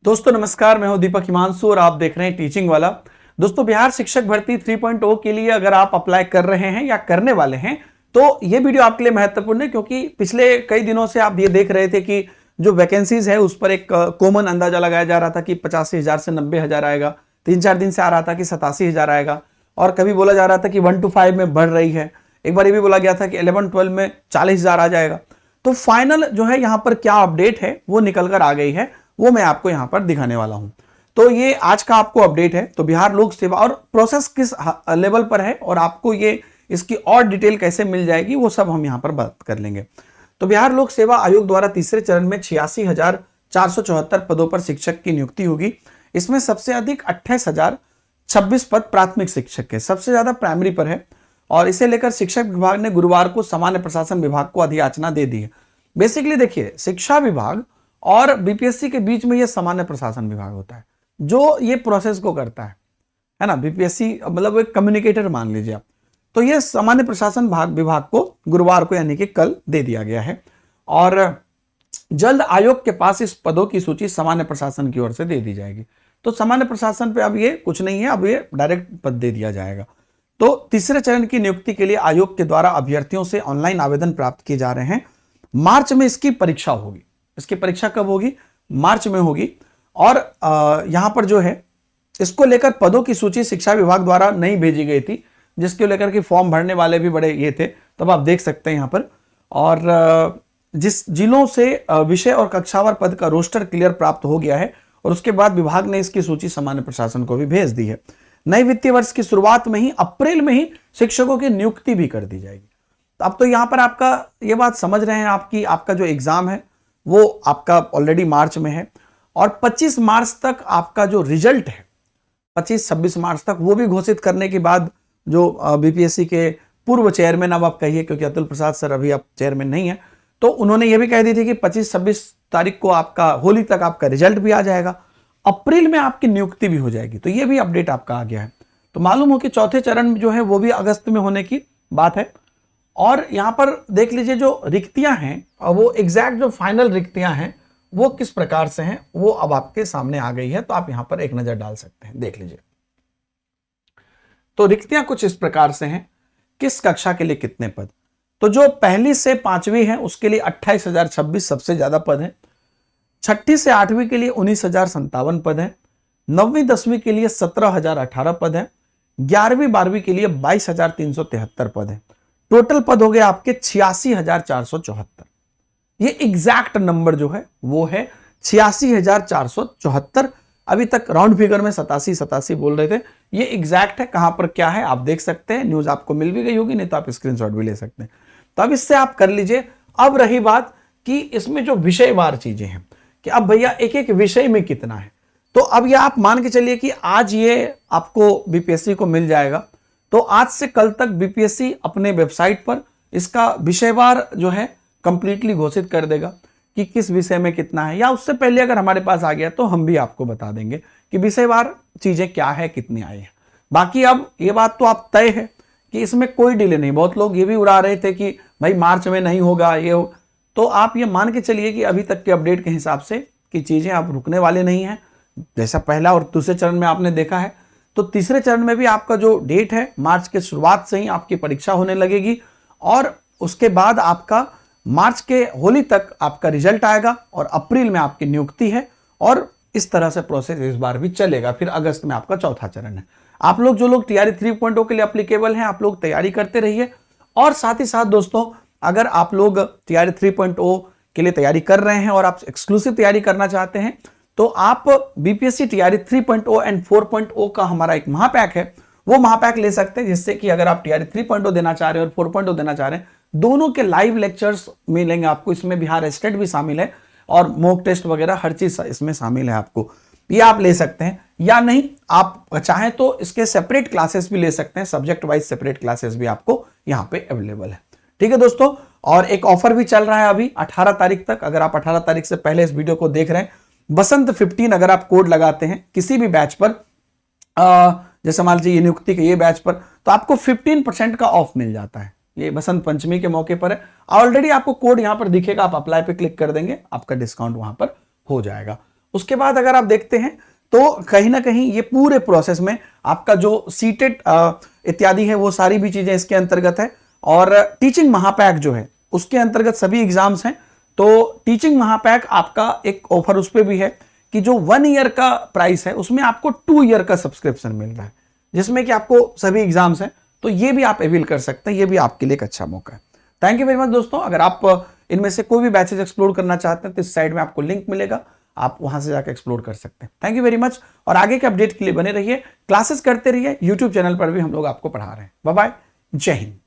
दोस्तों नमस्कार, मैं हूं दीपक हिमांशु और आप देख रहे हैं टीचिंग वाला। दोस्तों बिहार शिक्षक भर्ती 3.0 के लिए अगर आप अप्लाई कर रहे हैं या करने वाले हैं तो ये वीडियो आपके लिए महत्वपूर्ण है, क्योंकि पिछले कई दिनों से आप ये देख रहे थे कि जो वैकेंसीज है उस पर एक कॉमन अंदाजा लगाया जा रहा था कि 85,000 से 90,000 आएगा। 3-4 दिन से आ रहा था कि 87,000 आएगा, और कभी बोला जा रहा था कि 1 to 5 में बढ़ रही है। एक बार ये भी बोला गया था कि 11-12 में 40,000 आ जाएगा। तो फाइनल जो है यहाँ पर क्या अपडेट है वो निकल कर आ गई है, वो मैं आपको यहाँ पर दिखाने वाला हूँ। तो ये आज का आपको अपडेट है। तो बिहार लोक सेवा और प्रोसेस किस लेवल पर है और आपको ये इसकी और डिटेल कैसे मिल जाएगी वो सब हम यहाँ पर बात कर लेंगे। तो बिहार लोक सेवा आयोग द्वारा तीसरे चरण में 86,474 पदों पर शिक्षक की नियुक्ति होगी। इसमें सबसे अधिक 28,026 पद प्राथमिक शिक्षक के, सबसे ज्यादा प्राइमरी पर है, और इसे लेकर शिक्षक विभाग ने गुरुवार को सामान्य प्रशासन विभाग को अधियाचना दे दी है। बेसिकली देखिए, शिक्षा विभाग और बीपीएससी के बीच में ये सामान्य प्रशासन विभाग होता है जो ये प्रोसेस को करता है ना। बीपीएससी मतलब एक कम्युनिकेटर मान लीजिए आप। तो ये सामान्य प्रशासन विभाग को गुरुवार को यानी कि कल दे दिया गया है, और जल्द आयोग के पास इस पदों की सूची सामान्य प्रशासन की ओर से दे दी जाएगी। तो सामान्य प्रशासन पे अब ये कुछ नहीं है, अब ये डायरेक्ट पद दे दिया जाएगा। तो तीसरे चरण की नियुक्ति के लिए आयोग के द्वारा अभ्यर्थियों से ऑनलाइन आवेदन प्राप्त किए जा रहे हैं। मार्च में इसकी परीक्षा होगी। इसकी परीक्षा कब होगी? मार्च में होगी। और यहां पर जो है इसको लेकर पदों की सूची शिक्षा विभाग द्वारा नहीं भेजी गई थी, जिसको लेकर कि फॉर्म भरने वाले भी बड़े ये थे, तब आप देख सकते हैं यहां पर। और जिस जिलों से विषय और कक्षावार पद का रोस्टर क्लियर प्राप्त हो गया है, और उसके बाद विभाग ने इसकी सूची सामान्य प्रशासन को भी भेज दी है। नए वित्तीय वर्ष की शुरुआत में ही अप्रैल में ही शिक्षकों की नियुक्ति भी कर दी जाएगी। तो अब तो यहां पर आपका ये बात समझ रहे हैं आपका जो एग्जाम है वो आपका ऑलरेडी मार्च में है, और 25 मार्च तक आपका जो रिजल्ट है 25-26 मार्च तक वो भी घोषित करने के बाद जो बीपीएससी के पूर्व चेयरमैन, अब आप कहिए क्योंकि अतुल प्रसाद सर अभी आप चेयरमैन नहीं है, तो उन्होंने ये भी कह दी थी कि 25-26 तारीख को आपका होली तक आपका रिजल्ट भी आ जाएगा, अप्रैल में आपकी नियुक्ति भी हो जाएगी। तो ये भी अपडेट आपका आ गया है। तो मालूम हो कि चौथे चरण जो है वो भी अगस्त में होने की बात है। और यहां पर देख लीजिए जो रिक्तियां हैं, और वो एग्जैक्ट जो फाइनल रिक्तियां हैं वो किस प्रकार से हैं वो अब आपके सामने आ गई है। तो आप यहां पर एक नजर डाल सकते हैं, देख लीजिए। तो रिक्तियां कुछ इस प्रकार से हैं। किस कक्षा के लिए कितने पद? तो जो पहली से 5वीं है उसके लिए 28,026 सबसे ज्यादा पद है। 6ठी से 8वीं के लिए 19,057 पद है। 9वीं 10वीं के लिए 17,018 पद है। 11वीं 12वीं के लिए 22,373 पद है। टोटल पद हो गए आपके 86,474। ये एग्जैक्ट नंबर जो है वो है 86,474। अभी तक राउंड फिगर में 87 बोल रहे थे, ये एग्जैक्ट है। कहां पर क्या है आप देख सकते हैं, न्यूज आपको मिल भी गई होगी, नहीं तो आप स्क्रीनशॉट भी ले सकते हैं। तो अब इससे आप कर लीजिए। अब रही बात कि इसमें जो विषयवार चीजें हैं कि अब भैया एक एक विषय में कितना है। तो अब ये आप मान के चलिए कि आज ये आपको बीपीएससी को मिल जाएगा, तो आज से कल तक बीपीएससी अपने वेबसाइट पर इसका विषयवार जो है कंप्लीटली घोषित कर देगा कि किस विषय में कितना है, या उससे पहले अगर हमारे पास आ गया तो हम भी आपको बता देंगे कि विषयवार चीजें क्या है, कितनी आई है। बाकी अब ये बात तो आप तय है कि इसमें कोई डिले नहीं। बहुत लोग ये भी उड़ा रहे थे कि भाई मार्च में नहीं होगा ये हो, तो आप ये मान के चलिए कि अभी तक के अपडेट के हिसाब से कि चीजें अब रुकने वाले नहीं है। जैसा पहला और दूसरे चरण में आपने देखा है, तो तीसरे चरण में भी आपका जो डेट है मार्च के शुरुआत से ही आपकी परीक्षा होने लगेगी, और उसके बाद आपका मार्च के होली तक आपका रिजल्ट आएगा, और अप्रैल में आपकी नियुक्ति है, और इस तरह से प्रोसेस इस बार भी चलेगा। फिर अगस्त में आपका चौथा चरण है। आप लोग जो लोग तैयारी 3.0 के लिए एप्लीकेबल हैं, आप लोग तैयारी करते रहिए। और साथ ही साथ दोस्तों, अगर आप लोग तैयारी 3.0 के लिए तैयारी कर रहे हैं और आप एक्सक्लूसिव तैयारी करना चाहते हैं, तो आप बीपीएससी तैयारी 3.0 एंड 4.0 का हमारा एक महापैक है, वो महापैक ले सकते हैं, जिससे कि अगर आप तैयारी 3.0 देना चाह रहे हैं और 4.0 देना चाह रहे हैं, दोनों के लाइव लेक्चर्स मिलेंगे आपको। इसमें बिहार स्टेट भी शामिल है और मॉक टेस्ट वगैरह हर चीज इसमें शामिल है आपको। ये आप ले सकते हैं, या नहीं आप चाहें तो इसके सेपरेट क्लासेस भी ले सकते हैं। सब्जेक्ट वाइज सेपरेट क्लासेस भी आपको यहाँ पे अवेलेबल है। ठीक है दोस्तों, और एक ऑफर भी चल रहा है अभी 18 तारीख तक। अगर आप 18 तारीख से पहले इस वीडियो को देख रहे हैं, बसंत 15 अगर आप कोड लगाते हैं किसी भी बैच पर, जैसे मान लीजिए ये नियुक्ति के ये बैच पर, तो आपको 15% का ऑफ मिल जाता है। ये बसंत पंचमी के मौके पर है। ऑलरेडी आपको कोड यहां पर दिखेगा, आप अप्लाई पे क्लिक कर देंगे, आपका डिस्काउंट वहां पर हो जाएगा। उसके बाद अगर आप देखते हैं तो कहीं ना कहीं ये पूरे प्रोसेस में आपका जो सीटेट इत्यादि है वो सारी भी चीजें इसके अंतर्गत है। और टीचिंग महापैक जो है उसके अंतर्गत सभी एग्जाम्स हैं। तो टीचिंग महापैक आपका एक ऑफर उस पर भी है कि जो 1 ईयर का प्राइस है उसमें आपको 2 ईयर का सब्सक्रिप्शन मिल रहा है, जिसमें कि आपको सभी एग्जाम्स हैं। तो ये भी आप अवेल कर सकते हैं, ये भी आपके लिए एक अच्छा मौका है। थैंक यू वेरी मच दोस्तों। अगर आप इनमें से कोई भी बैचेज एक्सप्लोर करना चाहते हैं तो इस साइड में आपको लिंक मिलेगा, आप वहां से जाकर एक्सप्लोर कर सकते हैं। Thank you very much. और आगे के अपडेट के लिए बने रहिए, क्लासेस करते रहिए, यूट्यूब चैनल पर भी हम लोग आपको पढ़ा रहे हैं। बाय बाय, जय हिंद।